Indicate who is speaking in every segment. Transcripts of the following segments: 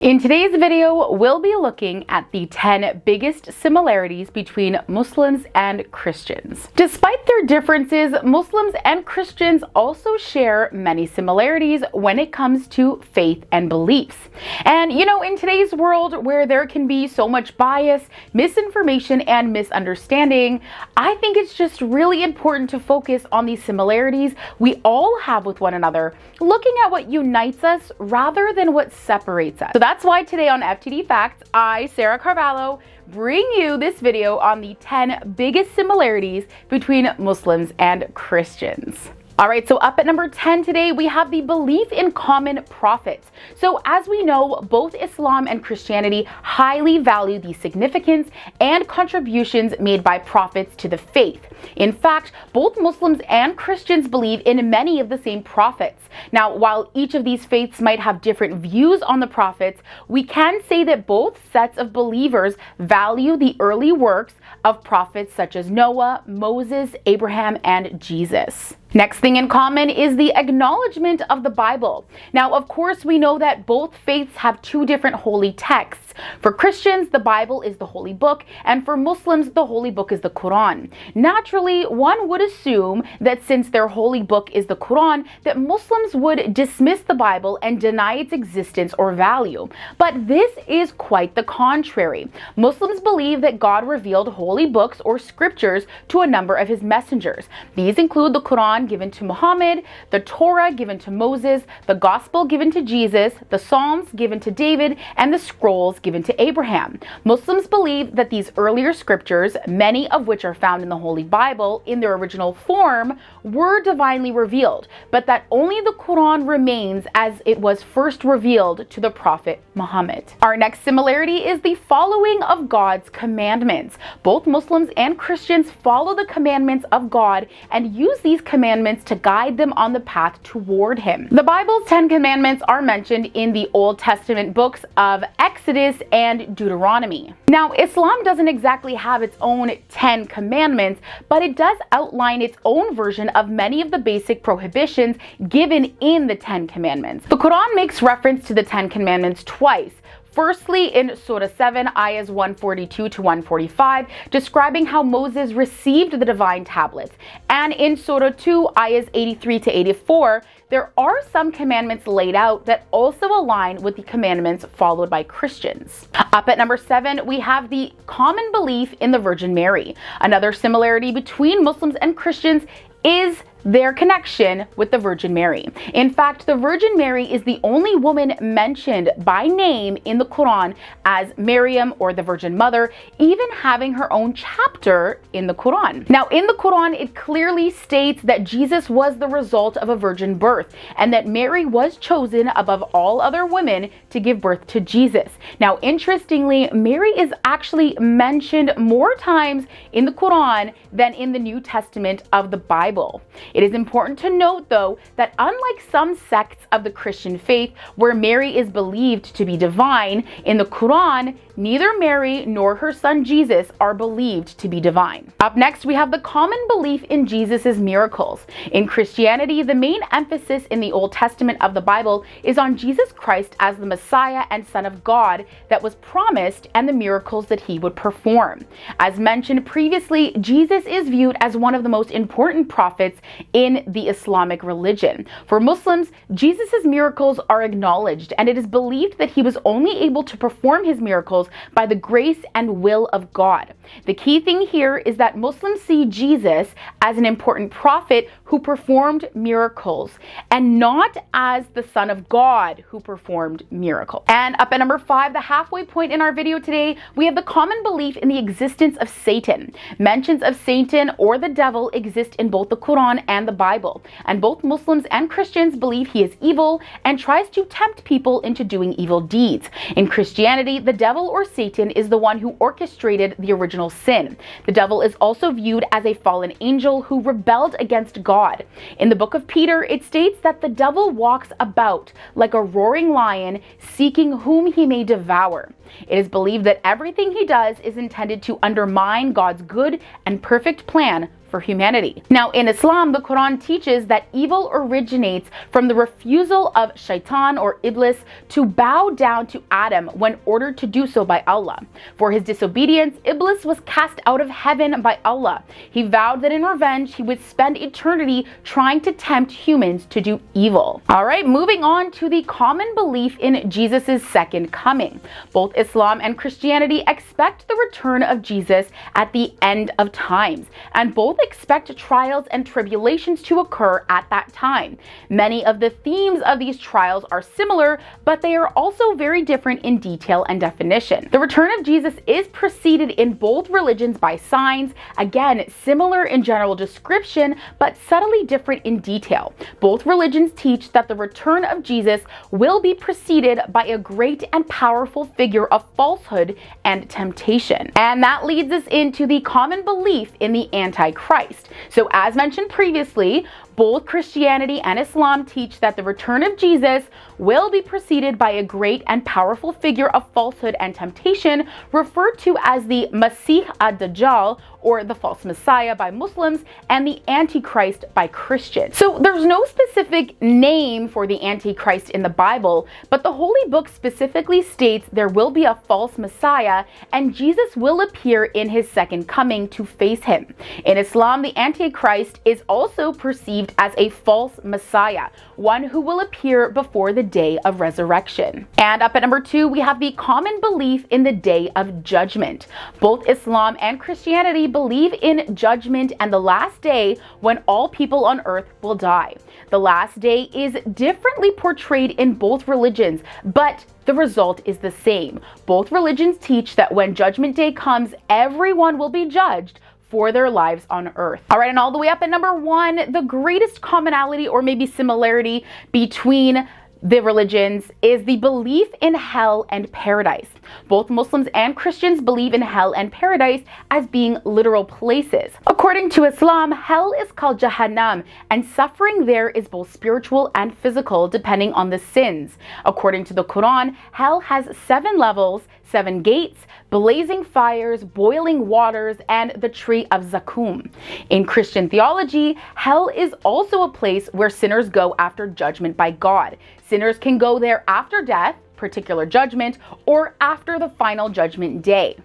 Speaker 1: In today's video, we'll be looking at the 10 biggest similarities between Muslims and Christians. Despite their differences, Muslims and Christians also share many similarities when it comes to faith and beliefs. And in today's world where there can be so much bias, misinformation, and misunderstanding, I think it's just really important to focus on these similarities we all have with one another, looking at what unites us rather than what separates us. So that's why today on FTD Facts, I, Sarah Carvalho, bring you this video on the 10 biggest similarities between Muslims and Christians. Alright, so up at number 10 today, we have the belief in common prophets. So as we know, both Islam and Christianity highly value the significance and contributions made by prophets to the faith. In fact, both Muslims and Christians believe in many of the same prophets. Now, while each of these faiths might have different views on the prophets, we can say that both sets of believers value the early works of prophets such as Noah, Moses, Abraham, and Jesus. Next thing in common is the acknowledgement of the Bible. Now, of course, we know that both faiths have two different holy texts. For Christians, the Bible is the holy book, and for Muslims, the holy book is the Quran. Naturally, one would assume that since their holy book is the Quran, that Muslims would dismiss the Bible and deny its existence or value. But this is quite the contrary. Muslims believe that God revealed holy books or scriptures to a number of his messengers. These include the Quran given to Muhammad, the Torah given to Moses, the Gospel given to Jesus, the Psalms given to David, and the scrolls given to Abraham. Muslims believe that these earlier scriptures, many of which are found in the Holy Bible in their original form, were divinely revealed, but that only the Quran remains as it was first revealed to the Prophet Muhammad. Our next similarity is the following of God's commandments. Both Muslims and Christians follow the commandments of God and use these commandments to guide them on the path toward him. The Bible's 10 commandments are mentioned in the Old Testament books of Exodus and Deuteronomy. Now, Islam doesn't exactly have its own 10 commandments, but it does outline its own version of many of the basic prohibitions given in the 10 commandments. The Quran makes reference to the 10 commandments twice. Firstly, in Surah 7, ayahs 142 to 145, describing how Moses received the divine tablets. And in Surah 2, ayahs 83 to 84, there are some commandments laid out that also align with the commandments followed by Christians. Up at number 7, we have the common belief in the Virgin Mary. Another similarity between Muslims and Christians is their connection with the Virgin Mary. In fact, the Virgin Mary is the only woman mentioned by name in the Quran as Maryam or the Virgin Mother, even having her own chapter in the Quran. Now, in the Quran, it clearly states that Jesus was the result of a virgin birth and that Mary was chosen above all other women to give birth to Jesus. Now, interestingly, Mary is actually mentioned more times in the Quran than in the New Testament of the Bible. It is important to note, though, that unlike some sects of the Christian faith where Mary is believed to be divine, in the Quran, neither Mary nor her son Jesus are believed to be divine. Up next, we have the common belief in Jesus' miracles. In Christianity, the main emphasis in the Old Testament of the Bible is on Jesus Christ as the Messiah and Son of God that was promised and the miracles that he would perform. As mentioned previously, Jesus is viewed as one of the most important prophets in the Islamic religion. For Muslims, Jesus' miracles are acknowledged, and it is believed that he was only able to perform his miracles by the grace and will of God. The key thing here is that Muslims see Jesus as an important prophet who performed miracles and not as the Son of God who performed miracles. And up at number 5, the halfway point in our video today, we have the common belief in the existence of Satan. Mentions of Satan or the devil exist in both the Quran and the Bible, and both Muslims and Christians believe he is evil and tries to tempt people into doing evil deeds. In Christianity, the devil or Satan is the one who orchestrated the original sin. The devil is also viewed as a fallen angel who rebelled against God. In the book of Peter, it states that the devil walks about like a roaring lion, seeking whom he may devour. It is believed that everything he does is intended to undermine God's good and perfect plan for humanity. Now, in Islam, the Quran teaches that evil originates from the refusal of Shaitan or Iblis to bow down to Adam when ordered to do so by Allah. For his disobedience, Iblis was cast out of heaven by Allah. He vowed that in revenge, he would spend eternity trying to tempt humans to do evil. All right, moving on to the common belief in Jesus' second coming. Both Islam and Christianity expect the return of Jesus at the end of times, and both expect trials and tribulations to occur at that time. Many of the themes of these trials are similar, but they are also very different in detail and definition. The return of Jesus is preceded in both religions by signs, again, similar in general description, but subtly different in detail. Both religions teach that the return of Jesus will be preceded by a great and powerful figure of falsehood and temptation. And that leads us into the common belief in the Antichrist. So as mentioned previously, both Christianity and Islam teach that the return of Jesus will be preceded by a great and powerful figure of falsehood and temptation, referred to as the Masih ad-Dajjal, or the false Messiah by Muslims, and the Antichrist by Christians. So there's no specific name for the Antichrist in the Bible, but the Holy Book specifically states there will be a false Messiah, and Jesus will appear in his second coming to face him. In Islam, the Antichrist is also perceived as a false Messiah, one who will appear before the day of resurrection. And up at number 2, we have the common belief in the day of judgment. Both Islam and Christianity believe in judgment and the last day when all people on earth will die. The last day is differently portrayed in both religions, but the result is the same. Both religions teach that when Judgment Day comes, everyone will be judged for their lives on earth. All right, and all the way up at number 1, the greatest commonality or maybe similarity between the religions is the belief in hell and paradise. Both Muslims and Christians believe in hell and paradise as being literal places. According to Islam, hell is called Jahannam, and suffering there is both spiritual and physical depending on the sins. According to the Quran, hell has 7 levels, 7 gates, blazing fires, boiling waters, and the tree of Zakum. In Christian theology, hell is also a place where sinners go after judgment by God. Sinners can go there after death, particular judgment, or after the final judgment day.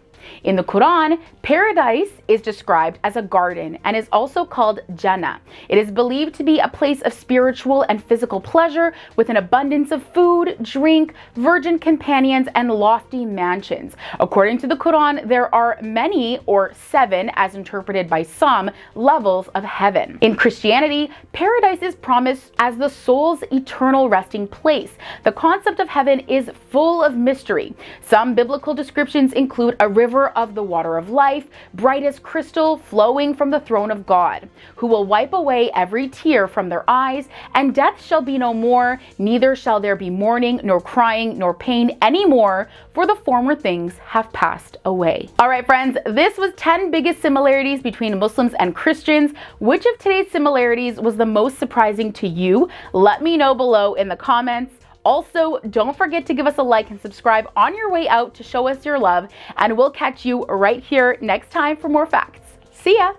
Speaker 1: In the Quran, paradise is described as a garden and is also called Jannah. It is believed to be a place of spiritual and physical pleasure with an abundance of food, drink, virgin companions, and lofty mansions. According to the Quran, there are many, or 7, as interpreted by some, levels of heaven. In Christianity, paradise is promised as the soul's eternal resting place. The concept of heaven is full of mystery. Some biblical descriptions include a river of the water of life, bright as crystal, flowing from the throne of God, who will wipe away every tear from their eyes, and death shall be no more, neither shall there be mourning, nor crying, nor pain anymore, for the former things have passed away. All right, friends, this was 10 biggest similarities between Muslims and Christians. Which of today's similarities was the most surprising to you? Let me know below in the comments. Also, don't forget to give us a like and subscribe on your way out to show us your love, and we'll catch you right here next time for more facts. See ya!